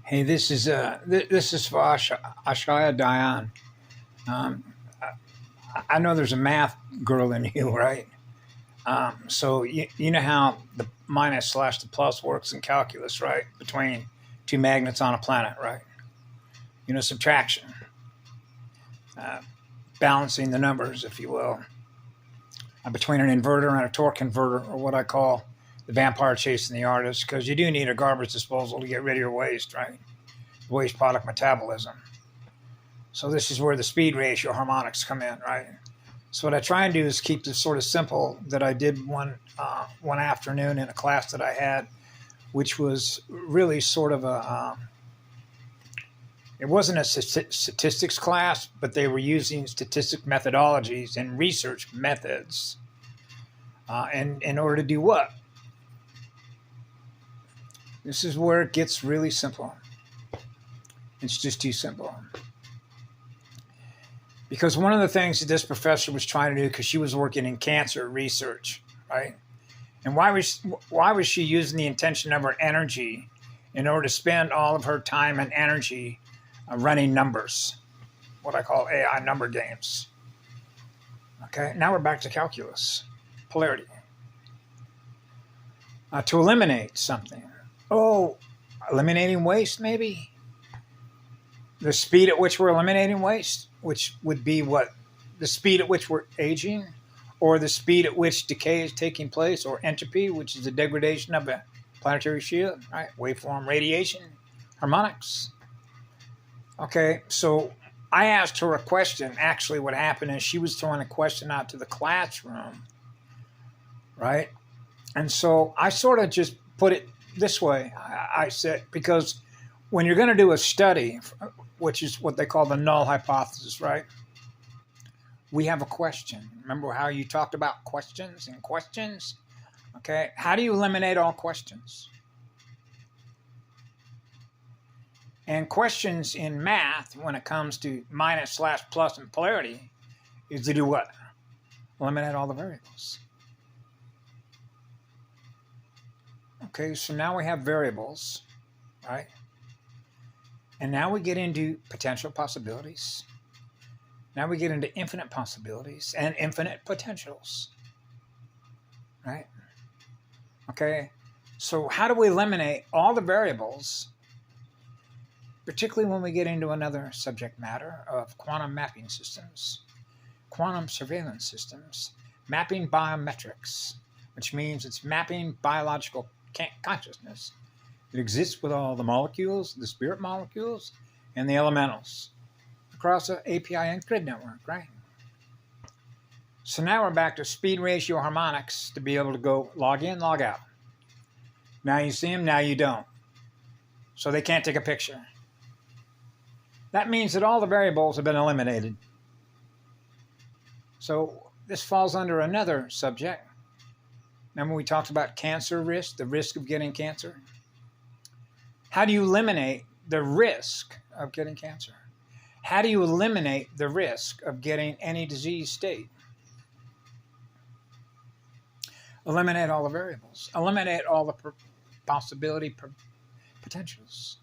Hey, this is for Ashaya Diane. Um, I know there's a math girl in you, right? So you know how the minus slash the plus works in calculus, right? Between two magnets on a planet, right? You know, subtraction, uh, balancing the numbers, if you will, between an inverter and a torque converter, or what I call the vampire chasing the artist, because you do need a garbage disposal to get rid of your waste, right? Waste product metabolism. So this is where the speed ratio harmonics come in, right? So what I try and do is keep this sort of simple that I did one afternoon in a class that I had, which was really sort of it wasn't a statistics class, but they were using statistic methodologies and research methods. And in order to do what? This is where it gets really simple. It's just too simple. Because one of the things that this professor was trying to do, because she was working in cancer research, right? And why was she using the intention of her energy in order to spend all of her time and energy running numbers, what I call AI number games? Okay, now we're back to calculus, polarity. To eliminate something. Oh, eliminating waste, maybe? The speed at which we're eliminating waste, which would be what? The speed at which we're aging, or the speed at which decay is taking place, or entropy, which is the degradation of a planetary shield, right? Waveform radiation, harmonics. Okay, so I asked her a question. Actually, what happened is she was throwing a question out to the classroom, right? And so I sort of just put it this way. I said, because when you're going to do a study, which is what they call the null hypothesis, right? We have a question. Remember how you talked about questions and questions? Okay, how do you eliminate all questions? And questions in math, when it comes to minus slash plus and polarity, is to do what? Eliminate all the variables. Okay, so now we have variables, right? And now we get into potential possibilities. Now we get into infinite possibilities and infinite potentials, right? Okay, so how do we eliminate all the variables, particularly when we get into another subject matter of quantum mapping systems, quantum surveillance systems, mapping biometrics, which means it's mapping biological consciousness. It exists with all the molecules, the spirit molecules, and the elementals across an API and grid network, right? So now we're back to speed ratio harmonics to be able to go log in, log out. Now you see them, now you don't. So they can't take a picture. That means that all the variables have been eliminated. So this falls under another subject. Remember we talked about cancer risk, the risk of getting cancer? How do you eliminate the risk of getting cancer? How do you eliminate the risk of getting any disease state? Eliminate all the variables. Eliminate all the possibility potentials.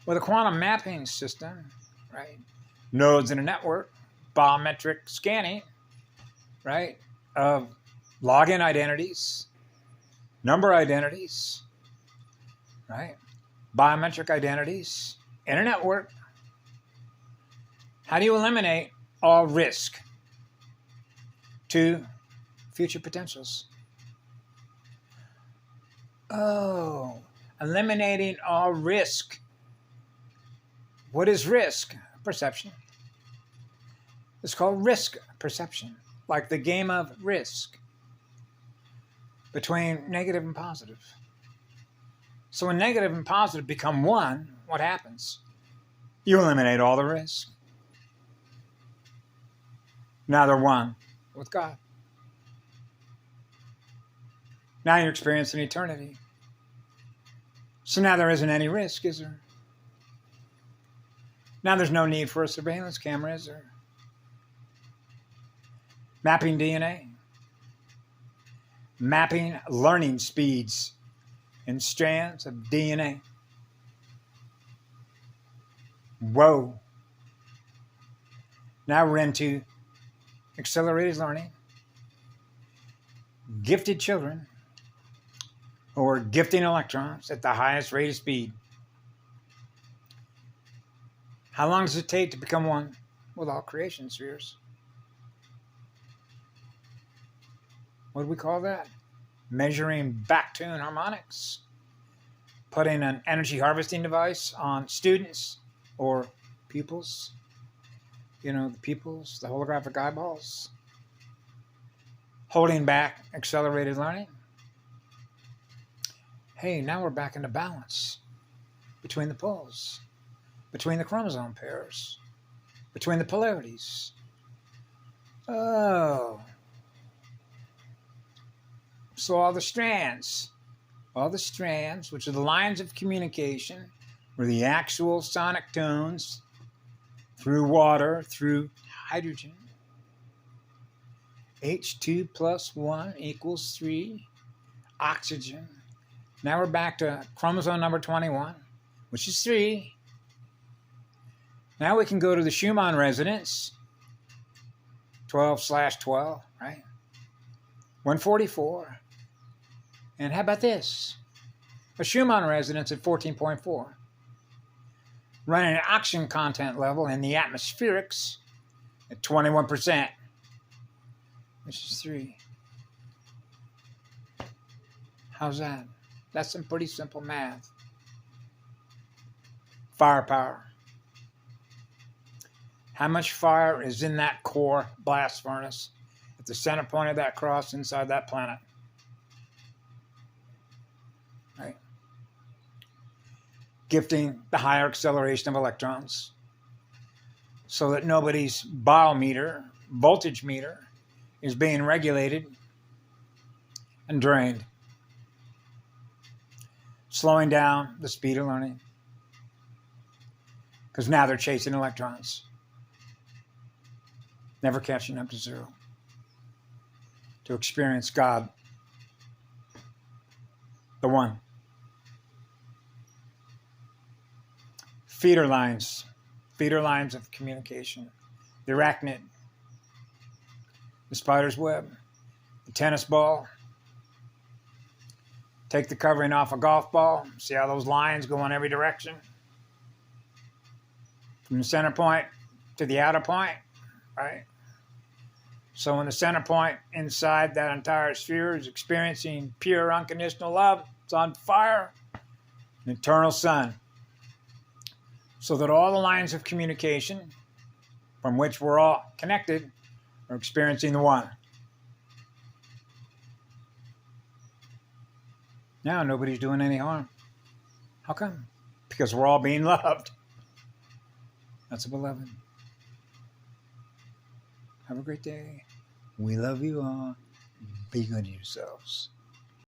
With a quantum mapping system, right? Nodes in a network, biometric scanning, right? Of login identities, number identities, right? Biometric identities in a network. How do you eliminate all risk to future potentials? Oh, eliminating all risk. What is risk? Perception. It's called risk perception, like the game of risk between negative and positive. So when negative and positive become one, what happens? You eliminate all the risk. Now they're one with God. Now you're experiencing eternity. So now there isn't any risk, is there? Now there's no need for a surveillance camera, is there? Mapping DNA. Mapping learning speeds in strands of DNA. Whoa. Now we're into accelerated learning, gifted children, or gifting electrons at the highest rate of speed. How long does it take to become one with all creation spheres? What do we call that? Measuring back tune harmonics. Putting an energy harvesting device on students or pupils. You know, the pupils, the holographic eyeballs. Holding back accelerated learning. Hey, now we're back into balance between the poles, between the chromosome pairs, between the polarities. Oh. So all the strands, which are the lines of communication, were the actual sonic tones through water, through hydrogen. H2 plus 1 equals 3. Oxygen. Now we're back to chromosome number 21, which is 3. Now we can go to the Schumann resonance, 12/12, right? 144. And how about this? A Schumann resonance at 14.4. Running an oxygen content level in the atmospherics at 21%, which is 3. How's that? That's some pretty simple math. Firepower. How much fire is in that core blast furnace at the center point of that cross inside that planet? Right? Gifting the higher acceleration of electrons so that nobody's biometer, voltage meter, is being regulated and drained. Slowing down the speed of learning. Because now they're chasing electrons. Never catching up to zero. To experience God. The One. Feeder lines of communication. The arachnid. The spider's web. The tennis ball. Take the covering off a golf ball. See how those lines go in every direction? From the center point to the outer point, right? So when the center point inside that entire sphere is experiencing pure unconditional love, it's on fire, an eternal sun. So that all the lines of communication from which we're all connected are experiencing the One. Now nobody's doing any harm. How come? Because we're all being loved. That's a beloved. Have a great day. We love you all. Be good to yourselves.